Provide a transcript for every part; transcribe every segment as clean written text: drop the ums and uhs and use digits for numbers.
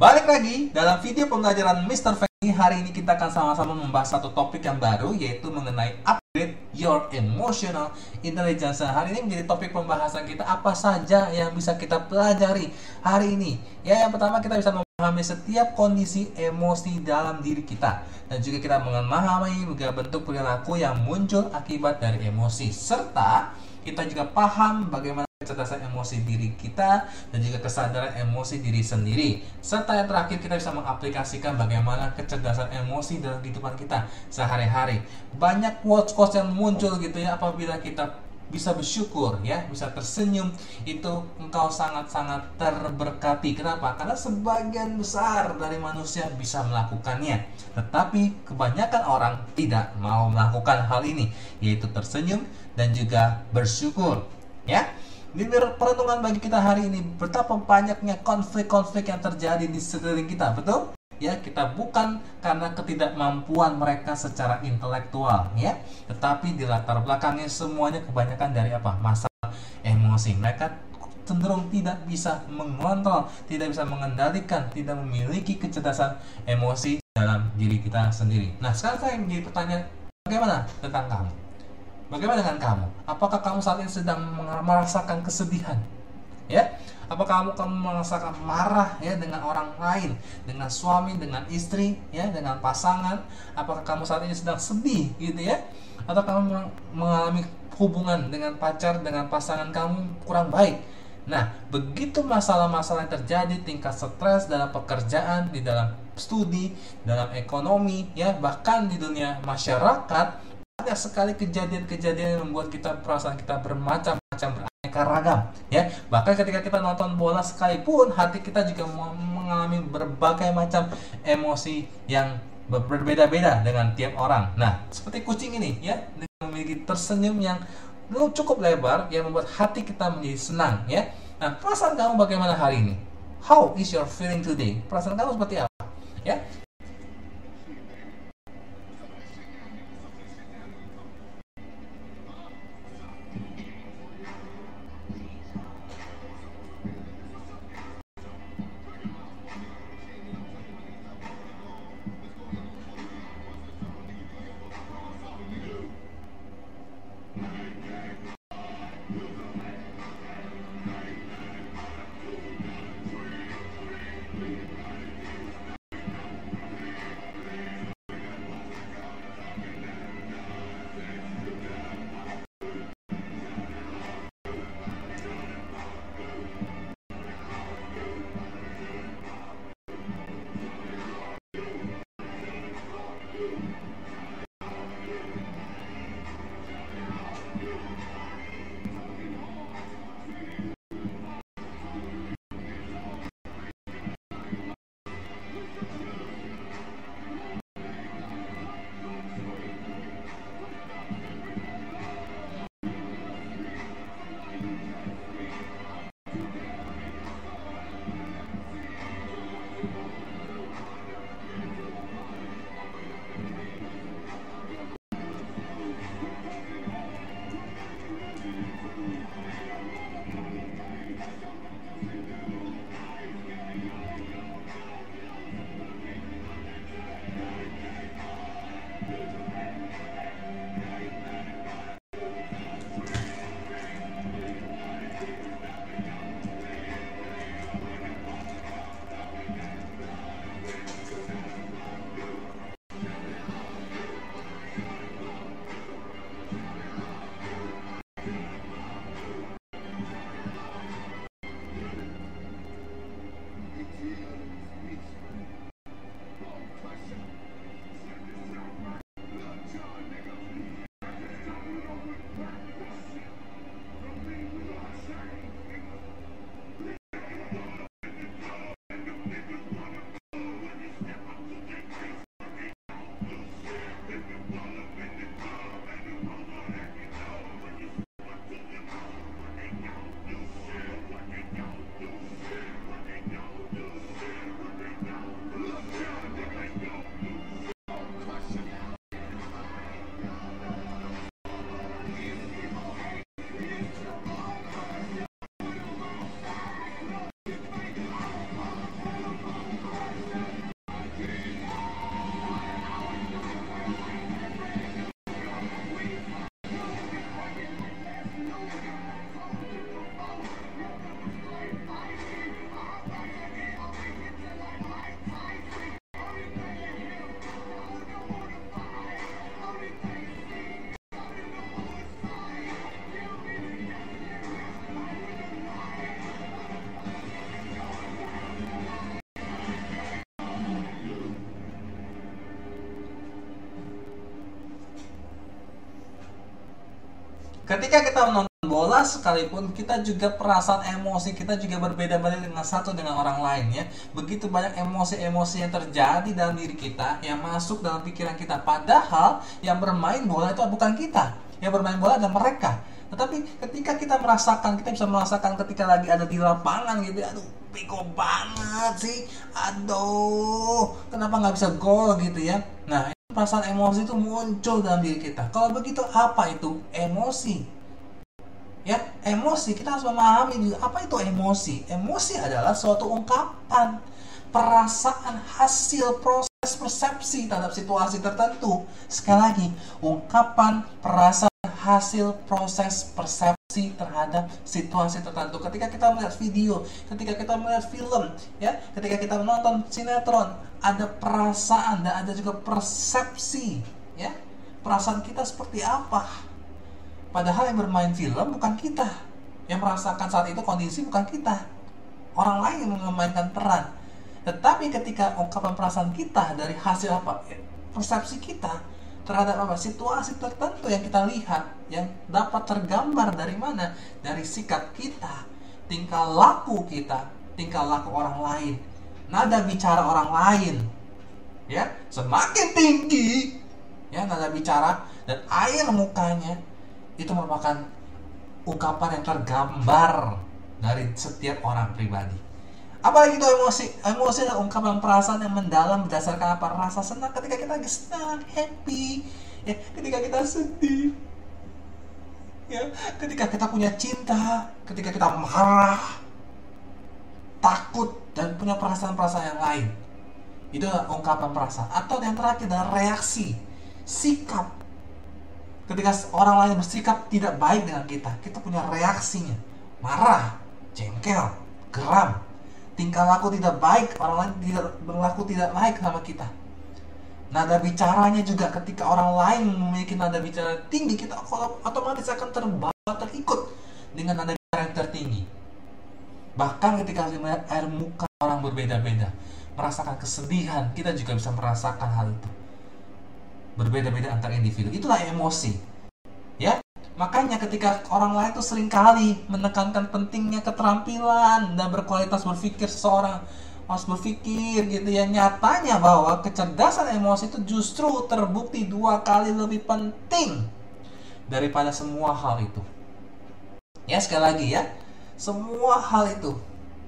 Balik lagi dalam video pembelajaran Mr. Feni. Hari ini kita akan sama-sama membahas satu topik yang baru, yaitu mengenai upgrade your emotional intelligence. Hari ini menjadi topik pembahasan kita, apa saja yang bisa kita pelajari hari ini. Ya, yang pertama kita bisa memahami setiap kondisi emosi dalam diri kita, dan juga kita memahami bentuk perilaku yang muncul akibat dari emosi, serta kita juga paham bagaimana kecerdasan emosi diri kita dan juga kesadaran emosi diri sendiri. Serta yang terakhir, kita bisa mengaplikasikan bagaimana kecerdasan emosi dalam kehidupan kita sehari-hari. Banyak quotes-quotes yang muncul gitu ya, apabila kita bisa bersyukur ya, bisa tersenyum, itu engkau sangat-sangat terberkati. Kenapa? Karena sebagian besar dari manusia bisa melakukannya, tetapi kebanyakan orang tidak mau melakukan hal ini, yaitu tersenyum dan juga bersyukur ya. Ini perenungan bagi kita hari ini, betapa banyaknya konflik-konflik yang terjadi di sekeliling kita, betul? Ya, kita bukan karena ketidakmampuan mereka secara intelektual ya, tetapi di latar belakangnya semuanya kebanyakan dari apa? Masalah emosi. Mereka cenderung tidak bisa mengontrol, tidak bisa mengendalikan, tidak memiliki kecerdasan emosi dalam diri kita sendiri. Nah, sekarang saya menjadi pertanyaan, bagaimana tentang kamu? Bagaimana dengan kamu? Apakah kamu saat ini sedang merasakan kesedihan? Ya? Apakah kamu merasakan marah ya dengan orang lain, dengan suami, dengan istri, ya, dengan pasangan? Apakah kamu saat ini sedang sedih gitu ya? Atau kamu mengalami hubungan dengan pacar, dengan pasangan kamu kurang baik? Nah, begitu masalah-masalah yang terjadi, tingkat stres dalam pekerjaan, di dalam studi, dalam ekonomi, ya, bahkan di dunia masyarakat, banyak sekali kejadian-kejadian yang membuat perasaan kita bermacam-macam, beraneka ragam ya. Bahkan ketika kita nonton bola sekalipun, hati kita juga mengalami berbagai macam emosi yang berbeda-beda dengan tiap orang. Nah, seperti kucing ini ya, memiliki tersenyum yang cukup lebar yang membuat hati kita menjadi senang ya. Nah, perasaan kamu bagaimana hari ini? How is your feeling today? Perasaan kamu seperti apa? Ya. Ketika kita menonton bola sekalipun, kita juga perasaan emosi kita juga berbeda-beda dengan satu dengan orang lain ya. Begitu banyak emosi-emosi yang terjadi dalam diri kita, yang masuk dalam pikiran kita. Padahal yang bermain bola itu bukan kita. Yang bermain bola adalah mereka. Tetapi ketika kita bisa merasakan ketika lagi ada di lapangan gitu, aduh bego banget sih, aduh kenapa nggak bisa gol gitu ya. Nah, perasaan emosi itu muncul dalam diri kita. Kalau begitu apa itu emosi? Ya, emosi kita harus memahami juga apa itu emosi. Emosi adalah suatu ungkapan, perasaan hasil proses persepsi terhadap situasi tertentu. Sekali lagi, ungkapan, perasaan hasil proses persepsi terhadap situasi tertentu. Ketika kita melihat video, ketika kita melihat film, ya, ketika kita menonton sinetron, ada perasaan dan ada juga persepsi, ya. Perasaan kita seperti apa? Padahal yang bermain film bukan kita. Yang merasakan saat itu kondisi bukan kita. Orang lain yang memainkan peran. Tetapi ketika ungkapan perasaan kita dari hasil apa? Persepsi kita terhadap apa? Situasi tertentu yang kita lihat, yang dapat tergambar dari mana? Dari sikap kita, tingkah laku kita, tingkah laku orang lain, nada bicara orang lain. Ya, semakin tinggi ya nada bicara dan air mukanya, itu merupakan ungkapan yang tergambar dari setiap orang pribadi. Apalagi itu emosi. Emosi adalah ungkapan perasaan yang mendalam berdasarkan apa? Rasa senang ketika kita lagi senang, happy. Ya, ketika kita sedih. Ya, ketika kita punya cinta, ketika kita marah, takut dan punya perasaan-perasaan yang lain. Itu adalah ungkapan perasaan. Atau yang terakhir adalah reaksi, sikap. Ketika orang lain bersikap tidak baik dengan kita, kita punya reaksinya. Marah, jengkel, geram. Tingkah laku tidak baik, orang lain tidak berlaku tidak baik sama kita. Nada bicaranya juga, ketika orang lain memiliki nada bicara tinggi, kita otomatis akan terbawa, terikut dengan nada bicara yang tertinggi. Bahkan ketika melihat air muka orang berbeda-beda, merasakan kesedihan, kita juga bisa merasakan hal itu. Berbeda-beda antar individu. Itulah emosi. Ya. Makanya ketika orang lain tuh seringkali menekankan pentingnya keterampilan dan berkualitas berpikir seseorang harus berpikir gitu ya, nyatanya bahwa kecerdasan emosi itu justru terbukti 2 kali lebih penting daripada semua hal itu. Ya, sekali lagi ya, semua hal itu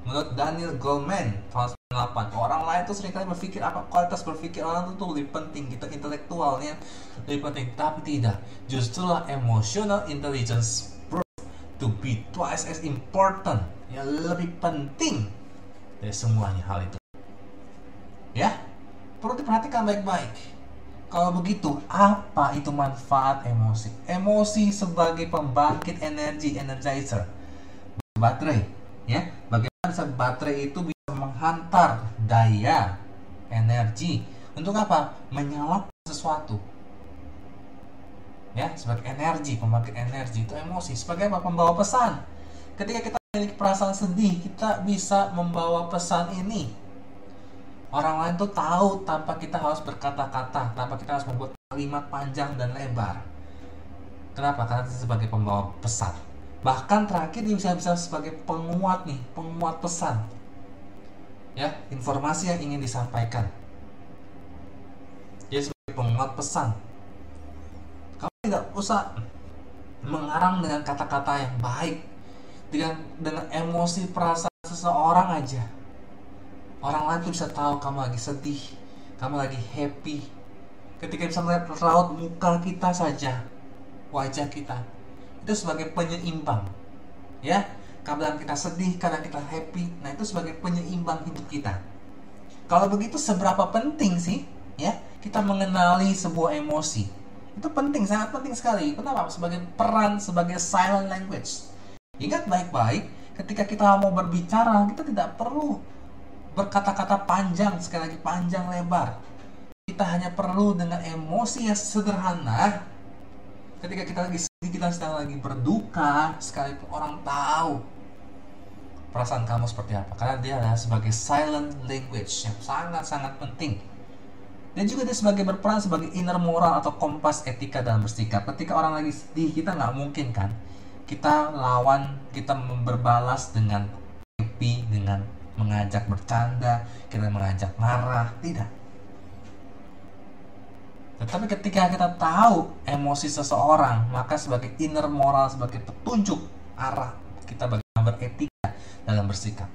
menurut Daniel Goleman tahun 98, orang lain tuh seringkali berpikir apa kualitas berpikir orang itu lebih penting, kita intelektualnya lebih penting, tapi tidak. Justru emotional intelligence proved to be twice as important, yang lebih penting dari semuanya hal itu. Ya, perlu diperhatikan baik-baik. Kalau begitu, apa itu manfaat emosi? Emosi sebagai pembangkit energi, energizer, baterai. Ya, bagaimana baterai itu bisa menghantar daya, energi untuk apa? Menyalakan sesuatu. Ya, sebagai energi, pembangkit energi itu emosi. Sebagai apa? Pembawa pesan. Ketika kita memiliki perasaan sedih, kita bisa membawa pesan ini. Orang lain tuh tahu tanpa kita harus berkata-kata, tanpa kita harus membuat kalimat panjang dan lebar. Kenapa? Karena itu sebagai pembawa pesan. Bahkan terakhir dia bisa sebagai penguat nih, penguat pesan. Ya, informasi yang ingin disampaikan. Dia sebagai penguat pesan. Kamu tidak usah mengarang dengan kata-kata yang baik, dengan emosi perasaan seseorang aja. Orang lain tuh bisa tahu kamu lagi sedih, kamu lagi happy. Ketika bisa melihat raut muka kita saja, wajah kita, itu sebagai penyeimbang. Ya, kadang kita sedih, kadang kita happy. Nah, itu sebagai penyeimbang hidup kita. Kalau begitu seberapa penting sih ya kita mengenali sebuah emosi? Itu penting, sangat penting sekali. Kenapa? Sebagai peran, sebagai silent language. Ingat baik-baik, ketika kita mau berbicara, kita tidak perlu berkata-kata panjang, sekali lagi panjang lebar. Kita hanya perlu dengan emosi yang sederhana. Ketika kita lagi sedih, kita sedang lagi berduka, sekalipun orang tahu perasaan kamu seperti apa. Karena dia adalah sebagai silent language yang sangat-sangat penting. Dan juga dia sebagai berperan sebagai inner moral atau kompas etika dalam bersikap. Ketika orang lagi sedih, kita nggak mungkin kan kita lawan, kita berbalas dengan happy, dengan mengajak bercanda, kita mengajak marah, tidak. Tetapi ketika kita tahu emosi seseorang, maka sebagai inner moral, sebagai petunjuk arah kita bagaimana beretika dalam bersikap.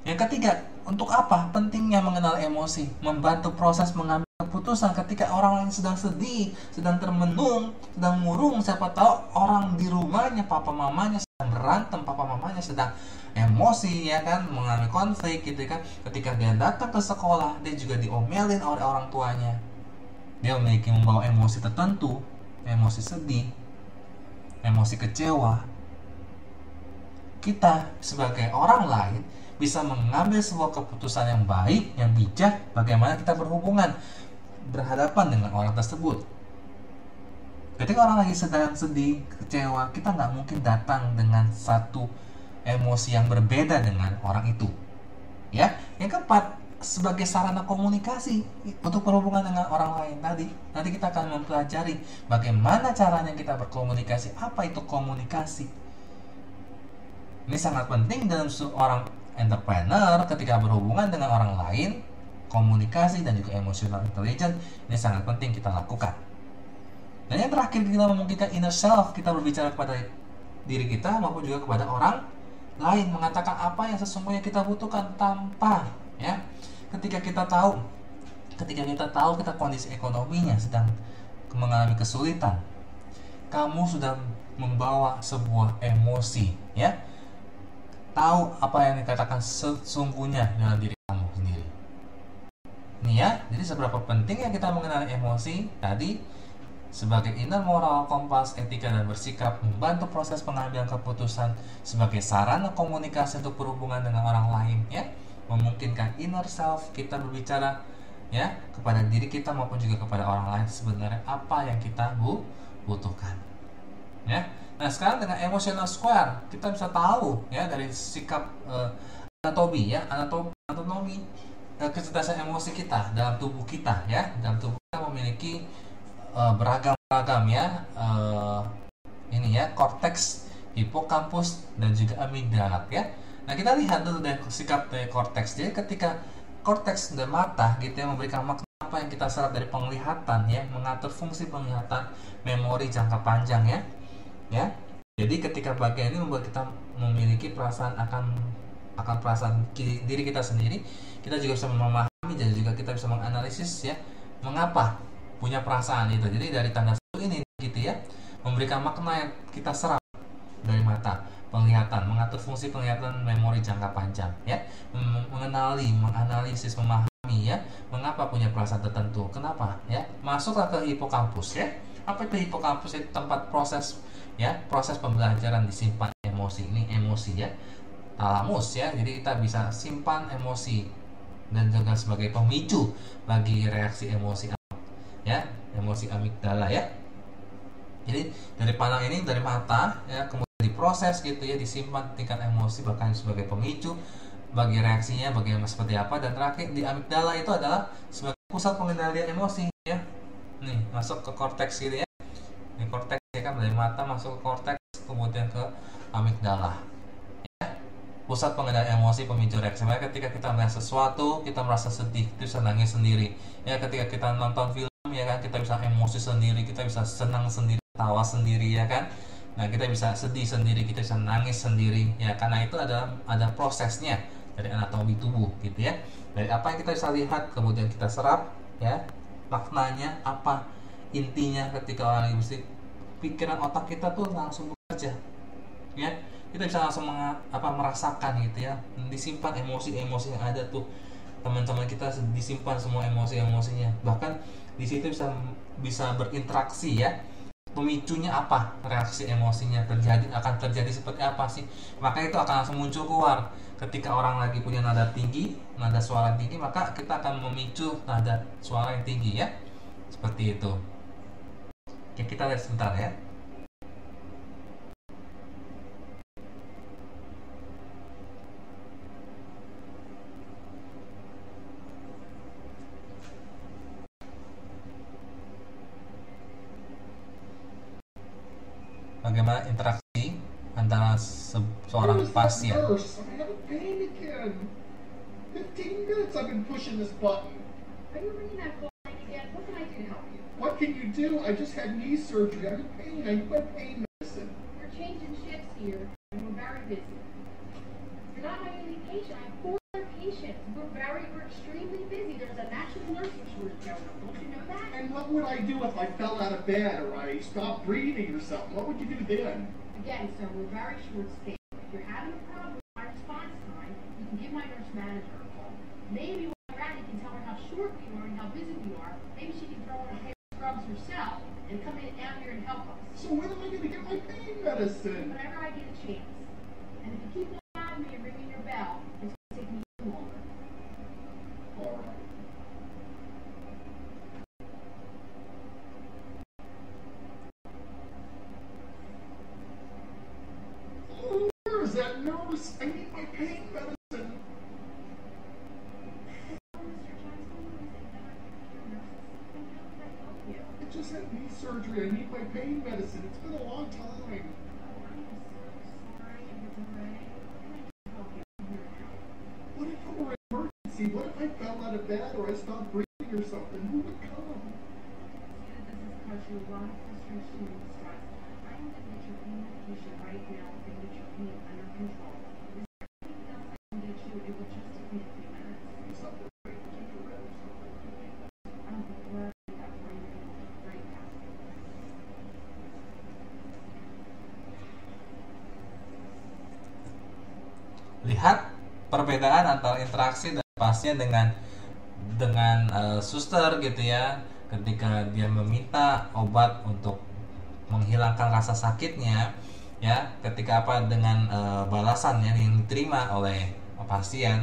Yang ketiga, untuk apa pentingnya mengenal emosi? Membantu proses mengambil keputusan ketika orang lain sedang sedih, sedang termenung, sedang murung. Siapa tahu orang di rumahnya, papa mamanya sedang berantem, papa mamanya sedang emosi, ya kan, mengalami konflik gitu kan. Ketika dia datang ke sekolah, dia juga diomelin oleh orang tuanya. Dia membawa emosi tertentu, emosi sedih, emosi kecewa. Kita sebagai orang lain bisa mengambil sebuah keputusan yang baik, yang bijak, bagaimana kita berhubungan, berhadapan dengan orang tersebut. Ketika orang lagi sedang sedih, kecewa, kita nggak mungkin datang dengan satu emosi yang berbeda dengan orang itu. Ya, yang keempat, sebagai sarana komunikasi untuk berhubungan dengan orang lain tadi. Nanti kita akan mempelajari bagaimana caranya kita berkomunikasi. Apa itu komunikasi? Ini sangat penting dalam seorang entrepreneur ketika berhubungan dengan orang lain. Komunikasi dan juga emotional intelligence ini sangat penting kita lakukan. Dan yang terakhir, kita memungkinkan inner self, kita berbicara kepada diri kita maupun juga kepada orang lain, mengatakan apa yang sesungguhnya kita butuhkan tanpa, ya, ketika kita tahu kita kondisi ekonominya sedang mengalami kesulitan, kamu sudah membawa sebuah emosi, ya, tahu apa yang dikatakan sesungguhnya dalam diri kamu sendiri. Ini ya, jadi seberapa pentingnya kita mengenali emosi tadi sebagai inner moral, kompas, etika dan bersikap, membantu proses pengambilan keputusan, sebagai sarana komunikasi untuk berhubungan dengan orang lain, ya, memungkinkan inner self, kita berbicara, ya, kepada diri kita maupun juga kepada orang lain sebenarnya apa yang kita butuhkan, ya. Nah, sekarang dengan emotional square kita bisa tahu, ya, dari sikap anatomi, ya, anatomi kecerdasan emosi kita dalam tubuh kita, ya. Dalam tubuh kita memiliki beragam ya, ini ya, korteks, hipokampus dan juga amigdala, ya. Nah, kita lihat dulu dari sikap dari korteks. Jadi ketika korteks dan mata gitu ya memberikan makna apa yang kita serap dari penglihatan, ya, mengatur fungsi penglihatan, memori jangka panjang, ya. Ya, jadi ketika bagian ini membuat kita memiliki perasaan akan perasaan diri kita sendiri, kita juga bisa memahami dan juga kita bisa menganalisis, ya, mengapa punya perasaan itu. Jadi dari tanda satu ini gitu ya, memberikan makna yang kita serap dari mata, penglihatan, mengatur fungsi penglihatan, memori jangka panjang, ya, mengenali, menganalisis, memahami, ya, mengapa punya perasaan tertentu, kenapa, ya, masuklah ke hipokampus, ya. Apa itu hipokampus? Itu tempat proses, ya, proses pembelajaran disimpan emosi. Ini emosi, ya, talamus, ya, jadi kita bisa simpan emosi dan juga sebagai pemicu bagi reaksi emosi, ya, emosi amigdala, ya. Jadi dari panang ini, dari mata, ya, kemudian diproses gitu ya, disimpan tingkat emosi bahkan sebagai pemicu bagi reaksinya bagaimana, seperti apa, dan terakhir di amigdala itu adalah sebagai pusat pengendalian emosi, ya. Nih, masuk ke korteks gitu ya. Ini korteks, ya kan, dari mata masuk ke korteks kemudian ke amigdala, ya. Pusat pengendalian emosi, pemicu reaksi. Makanya ketika kita melihat sesuatu, kita merasa sedih, kita bisa nangis sendiri. Ya, ketika kita nonton film, ya kan, kita bisa emosi sendiri, kita bisa senang sendiri, tawa sendiri, ya kan. Nah, kita bisa sedih sendiri, kita bisa nangis sendiri, ya, karena itu ada prosesnya dari anatomi tubuh gitu ya. Dari apa yang kita bisa lihat kemudian kita serap, ya, maknanya apa, intinya ketika orang lagi mesti pikiran otak kita tuh langsung bekerja, ya, kita bisa langsung merasakan gitu ya, disimpan emosi-emosi yang ada tuh, teman-teman kita disimpan semua emosi-emosinya, bahkan di situ bisa berinteraksi, ya, pemicunya apa, reaksi emosinya akan terjadi seperti apa sih, maka itu akan langsung muncul keluar. Ketika orang lagi punya nada tinggi, nada suara tinggi, maka kita akan memicu nada suara yang tinggi, ya, seperti itu. Oke, kita lihat sebentar, ya. bagaimana interaksi antara seorang pasien. I have pain again. 15 minutes I've been pushing this button. Are you ringing that phone line again? What can I do to help you? What can you do? I just had knee surgery. I'm in pain. I need my pain medicine. We're changing shifts here, and we're very busy. You're not my only patient. I have 4 other patients. We're extremely busy. There's a national nursing shortage going on. Don't you know that? And what would I do if I fell out of bed or I stopped breathing or something? What would you do then? Again, sir, we're very short-staffed. If you're having a problem with my response time, you can give my nurse manager a call. Maybe when you're out, you can tell her how short we are and how busy we are. Maybe she can throw on a pair of scrubs herself and come in down here and help us. So when am I going to get my pain medicine? Whenever I get a chance. And if you keep on me and ringing your bell, it's going to take me longer. All right. Oh, where is that nurse? I need my pain medicine. I just had knee surgery. I need my pain medicine. It's been a long time. What if it were an emergency? What if I fell out of bed or I stopped breathing or something? Who would come? Lihat perbedaan antara interaksi dari pasien dengan suster gitu ya, ketika dia meminta obat untuk menghilangkan rasa sakitnya ya, ketika dengan balasan yang diterima oleh pasien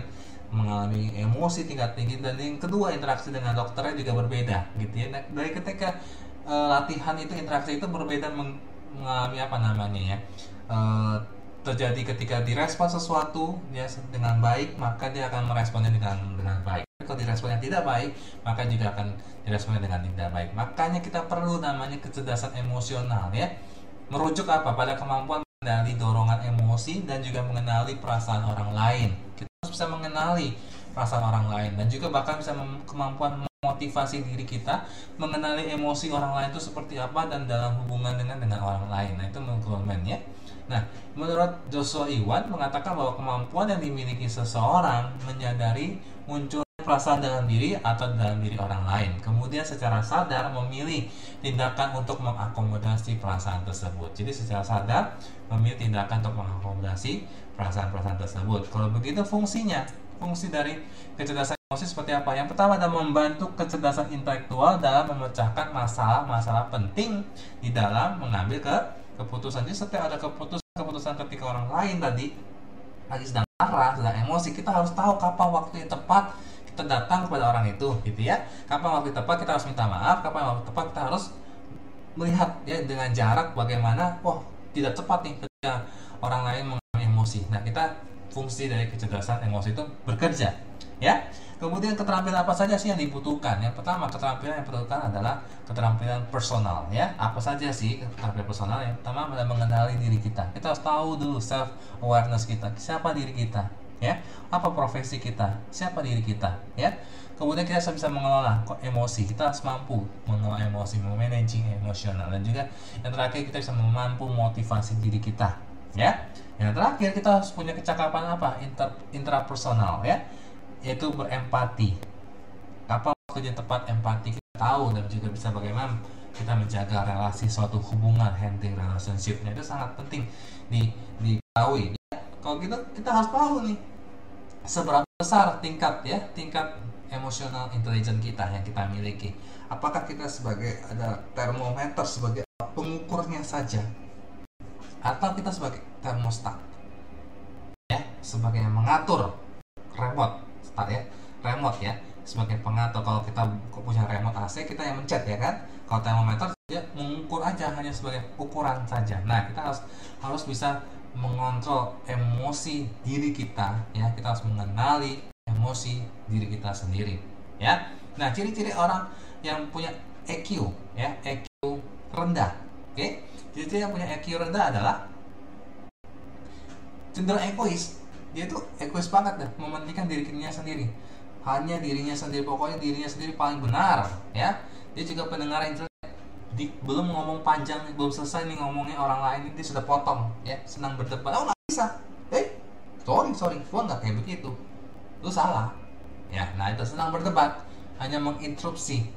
mengalami emosi tingkat tinggi. Dan yang kedua, interaksi dengan dokternya juga berbeda gitu ya. Dari ketika latihan itu, interaksi itu berbeda, mengalami apa namanya ya, terjadi ketika direspon sesuatu ya dengan baik, maka dia akan meresponnya dengan baik. Kalau diresponnya tidak baik, maka juga akan diresponnya dengan tidak baik. Makanya kita perlu namanya kecerdasan emosional ya. Merujuk apa? Pada kemampuan mengenali dorongan emosi dan juga mengenali perasaan orang lain. Kita harus bisa mengenali perasaan orang lain dan juga bahkan bisa kemampuan memotivasi diri kita mengenali emosi orang lain itu seperti apa dan dalam hubungan dengan orang lain. Nah, itu menurut ya. Nah, menurut Joshua Iwan mengatakan bahwa kemampuan yang dimiliki seseorang menyadari muncul perasaan dalam diri atau dalam diri orang lain, kemudian secara sadar memilih tindakan untuk mengakomodasi perasaan tersebut. Jadi secara sadar memilih tindakan untuk mengakomodasi perasaan-perasaan tersebut. Kalau begitu fungsi dari kecerdasan emosi seperti apa? Yang pertama adalah membantu kecerdasan intelektual dalam memecahkan masalah-masalah penting di dalam mengambil keputusan. Jadi setiap ada keputusan ketika orang lain lagi sedang marah, sedang emosi, kita harus tahu kapan waktu yang tepat kita datang kepada orang itu gitu ya. Kapan waktu tepat kita harus minta maaf, kapan waktu tepat kita harus melihat ya dengan jarak bagaimana, tidak tepat nih ketika orang lain mengalami emosi. Nah, kita fungsi dari kecerdasan emosi itu bekerja ya. Kemudian keterampilan apa saja sih yang dibutuhkan? Yang pertama, keterampilan yang dibutuhkan adalah keterampilan personal ya. Apa saja sih keterampilan personal? Yang pertama adalah mengenali diri kita. Kita harus tahu dulu self awareness kita. Siapa diri kita ya? Apa profesi kita? Siapa diri kita ya? Kemudian kita bisa mengelola emosi. Kita harus mampu mengelola emosi, memanaging emosional, dan juga yang terakhir kita bisa mampu motivasi diri kita ya. Yang terakhir kita harus punya kecakapan apa? Intrapersonal ya, yaitu berempati. Apa waktunya tepat empati kita tahu, dan juga bisa bagaimana kita menjaga relasi suatu hubungan, healthy relationship-nya itu sangat penting diketahui ya. Kalau gitu kita harus tahu nih seberapa besar tingkat emosional intelligence kita yang kita miliki. Apakah kita sebagai ada termometer sebagai pengukurnya saja, atau kita sebagai termostat ya, sebagai yang mengatur remote ya, sebagai pengatur. Kalau kita punya remote AC, kita yang mencet ya kan. Kalau termometer dia mengukur aja, hanya sebagai ukuran saja. Nah, kita harus bisa mengontrol emosi diri kita ya. Kita harus mengenali emosi diri kita sendiri ya. Nah, ciri-ciri orang yang punya EQ ya, EQ rendah. Oke. Ciri-ciri yang punya EQ rendah adalah cenderung egois. Dia tuh egois banget dah, mementingkan dirinya sendiri, hanya dirinya sendiri, pokoknya dirinya sendiri paling benar ya. Dia juga pendengar intelek, belum ngomong panjang, belum selesai nih ngomongnya orang lain dia sudah potong ya. Senang berdebat, oh nggak bisa, sorry gua nggak kayak begitu, lu salah ya. Nah itu senang berdebat, hanya menginterupsi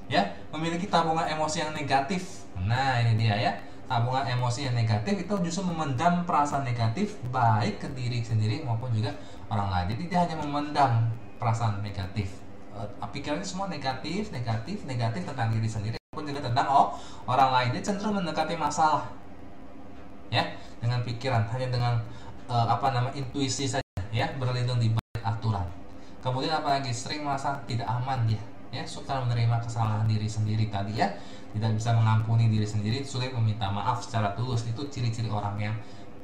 ya. Memiliki tabungan emosi yang negatif. Nah ini dia ya, tabungan emosi yang negatif itu justru memendam perasaan negatif baik ke diri sendiri maupun juga orang lain. Jadi dia hanya memendam perasaan negatif, pikirannya semua negatif tentang diri sendiri maupun juga tentang orang lain. Dia cenderung mendekati masalah ya dengan pikiran, hanya dengan intuisi saja ya, berlindung di balik aturan. Kemudian apalagi sering merasa tidak aman dia ya, suka menerima kesalahan diri sendiri tadi ya, tidak bisa mengampuni diri sendiri, sulit meminta maaf secara tulus. Itu ciri-ciri orang yang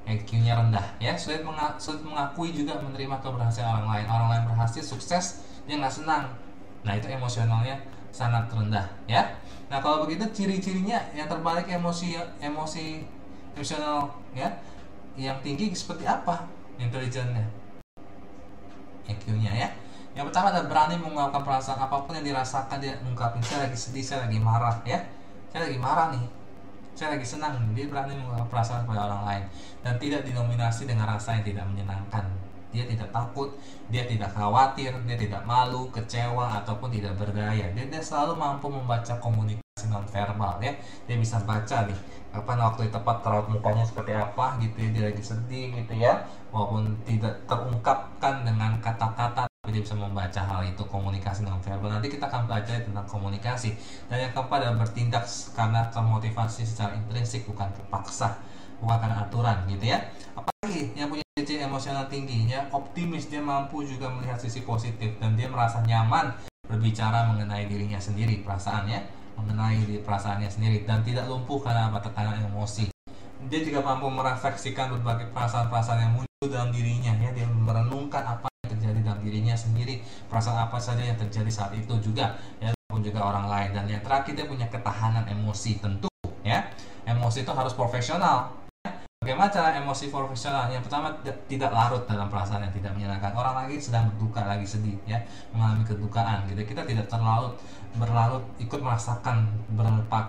EQ-nya rendah ya. Sulit mengakui juga menerima keberhasilan orang lain. Orang lain berhasil, sukses, dia nggak senang. Nah itu emosionalnya sangat rendah ya. Nah kalau begitu ciri-cirinya yang terbalik, emosional ya yang tinggi seperti apa intelijennya, EQ-nya ya. Yang pertama adalah berani mengungkapkan perasaan apapun yang dirasakan. Dia mengungkapin, saya lagi sedih, saya lagi marah ya, saya lagi marah nih, saya lagi senang. Dia berani mengungkapkan perasaan kepada orang lain dan tidak dinominasi dengan rasa yang tidak menyenangkan. Dia tidak takut, dia tidak khawatir, dia tidak malu, kecewa ataupun tidak berdaya. Dia selalu mampu membaca komunikasi nonverbal ya. Dia bisa baca nih kapan waktu yang tepat raut mukanya seperti apa gitu ya, dia lagi sedih gitu ya, walaupun tidak terungkapkan dengan kata-kata, tapi dia bisa membaca hal itu, komunikasi nonverbal. Nanti kita akan belajar tentang komunikasi. Dan yang keempat adalah bertindak karena termotivasi secara intrinsik, bukan terpaksa, bukan karena aturan gitu ya. Apalagi yang punya ciri emosional tinggi ya, optimis, dia mampu juga melihat sisi positif dan dia merasa nyaman berbicara mengenai dirinya sendiri, perasaannya, mengenai perasaannya sendiri, dan tidak lumpuh karena tekanan emosi. Dia juga mampu merefleksikan berbagai perasaan-perasaan yang muncul dalam dirinya ya. Dia merenungkan apa yang terjadi dalam dirinya sendiri, perasaan apa saja yang terjadi saat itu juga ya, maupun juga orang lain. Dan yang terakhir, dia punya ketahanan emosi. Tentu ya, emosi itu harus profesional. Bagaimana cara emosi profesional? Yang pertama, tidak larut dalam perasaan yang tidak menyenangkan. Orang lagi sedang berduka, lagi sedih ya, mengalami kedukaan gitu. Kita tidak berlarut ikut merasakan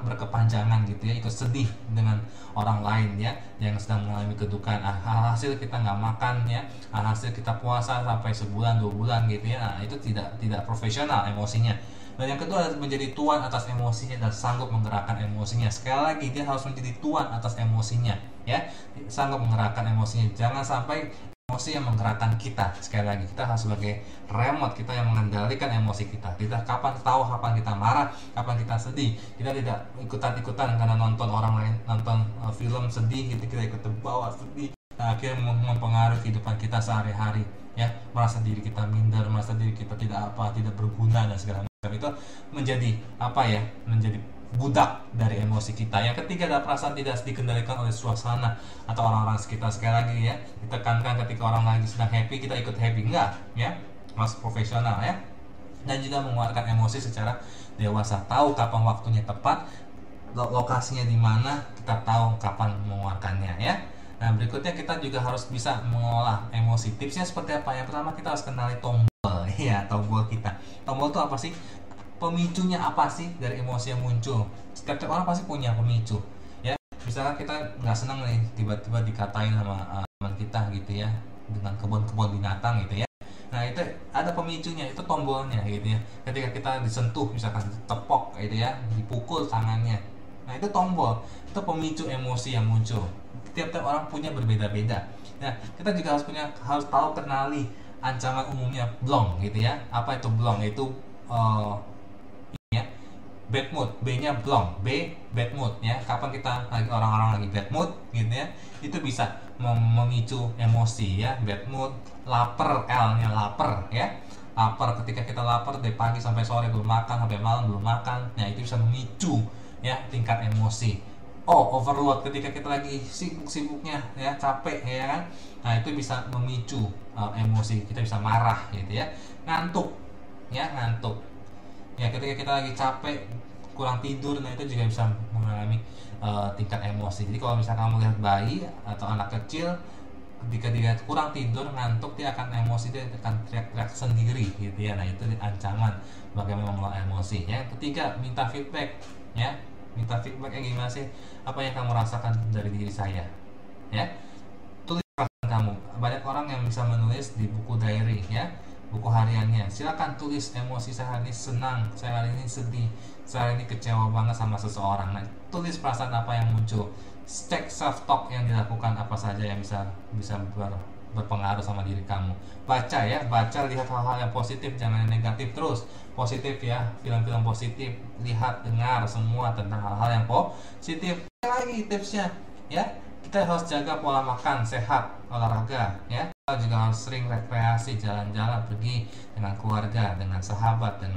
berkepanjangan gitu ya, ikut sedih dengan orang lain ya yang sedang mengalami kedukaan. Hasil kita nggak makan ya, hasil kita puasa sampai sebulan 2 bulan gitu ya. Nah, itu tidak profesional emosinya. Dan yang kedua adalah menjadi tuan atas emosinya dan sanggup menggerakkan emosinya. Sekali lagi, dia harus menjadi tuan atas emosinya ya, sanggup menggerakkan emosinya. Jangan sampai emosi yang menggerakkan kita. Sekali lagi, kita harus sebagai remote, kita yang mengendalikan emosi kita. Kita kapan kita marah, kapan kita sedih. Kita tidak ikutan karena nonton orang lain, nonton film sedih gitu, kita ikut terbawa sedih. Nah, akhirnya mempengaruhi kehidupan kita sehari-hari ya, merasa diri kita minder, merasa diri kita tidak berguna dan segala macam. Itu menjadi menjadi budak dari emosi kita. Yang ketiga adalah perasaan tidak dikendalikan oleh suasana atau orang-orang sekitar. Sekali lagi ya, ditekankan ketika orang lagi sedang happy, kita ikut happy, enggak ya, masuk profesional ya. Dan juga mengeluarkan emosi secara dewasa, tahu kapan waktunya tepat, lokasinya di mana, kita tahu kapan mengeluarkannya ya. Nah berikutnya, kita juga harus bisa mengolah emosi. Tipsnya seperti apa? Yang pertama, kita harus kenali tombol ya, tombol kita. Tombol itu apa sih? Pemicunya apa sih dari emosi yang muncul? Setiap orang pasti punya pemicu ya. Misalnya kita nggak senang nih, tiba-tiba dikatain sama teman kita gitu ya, dengan kebun binatang gitu ya. Nah itu ada pemicunya, itu tombolnya gitu ya. Ketika kita disentuh, misalkan tepok gitu ya, dipukul tangannya, nah itu tombol, itu pemicu emosi yang muncul. Tiap-tiap orang punya berbeda-beda. Nah kita juga harus tahu kenali ancaman umumnya blong gitu ya. Apa itu blong? Itu bad mood, B-nya blong, B bad mood ya. Kapan kita orang-orang lagi bad mood gitu ya, itu bisa memicu emosi ya, bad mood. Lapar, L-nya lapar ya. Lapar, ketika kita lapar dari pagi sampai sore belum makan, sampai malam belum makan, nah itu bisa memicu ya tingkat emosi. Overload, ketika kita lagi sibuk-sibuknya ya, capek ya kan, nah itu bisa memicu emosi, kita bisa marah gitu ya. Ngantuk ya, ketika kita lagi capek, kurang tidur, nah itu juga bisa mengalami tingkat emosi. Jadi kalau misalkan kamu lihat bayi atau anak kecil, ketika dia kurang tidur, ngantuk, dia akan emosi, dia akan teriak-teriak sendiri gitu ya. Nah itu ancaman bagaimana mengelola emosi. Yang ketiga, minta feedback ya. Minta feedback gimana sih, apa yang kamu rasakan dari diri saya ya. Tulis perasaan kamu. Banyak orang yang bisa menulis di buku diary ya, buku hariannya. Silakan tulis emosi, saya hari ini senang, saya hari ini sedih, saya hari ini kecewa banget sama seseorang. Nah, tulis perasaan apa yang muncul. Cek self talk yang dilakukan apa saja yang bisa berpengaruh sama diri kamu. Baca ya, baca, lihat hal-hal yang positif, jangan yang negatif terus. Positif ya, film-film positif, lihat, dengar semua tentang hal-hal yang positif. Lagi tipsnya ya, kita harus jaga pola makan sehat, olahraga ya. Kita juga harus sering rekreasi, jalan-jalan, pergi dengan keluarga, dengan sahabat, dengan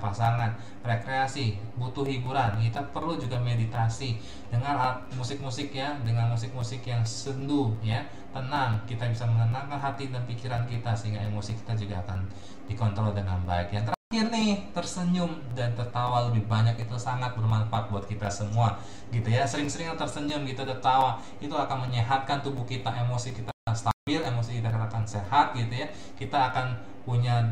pasangan, rekreasi, butuh hiburan. Kita perlu juga meditasi, dengar musik-musik ya, dengan musik-musik yang sendu ya, tenang. Kita bisa menenangkan hati dan pikiran kita sehingga emosi kita juga akan dikontrol dengan baik. Yang terakhir nih, tersenyum dan tertawa lebih banyak itu sangat bermanfaat buat kita semua gitu ya. Sering-sering tersenyum gitu, tertawa, itu akan menyehatkan tubuh kita, emosi kita stabil, emosi kita akan sehat gitu ya. Kita akan punya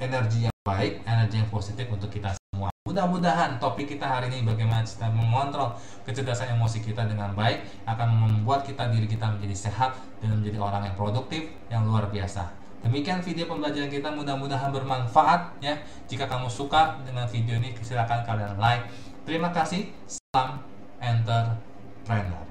energi yang baik, energi yang positif untuk kita semua. Mudah-mudahan topik kita hari ini bagaimana kita mengontrol kecerdasan emosi kita dengan baik akan membuat diri kita menjadi sehat dan menjadi orang yang produktif yang luar biasa. Demikian video pembelajaran kita, mudah-mudahan bermanfaat ya. Jika kamu suka dengan video ini, silakan kalian like. Terima kasih. Salam entrepreneur.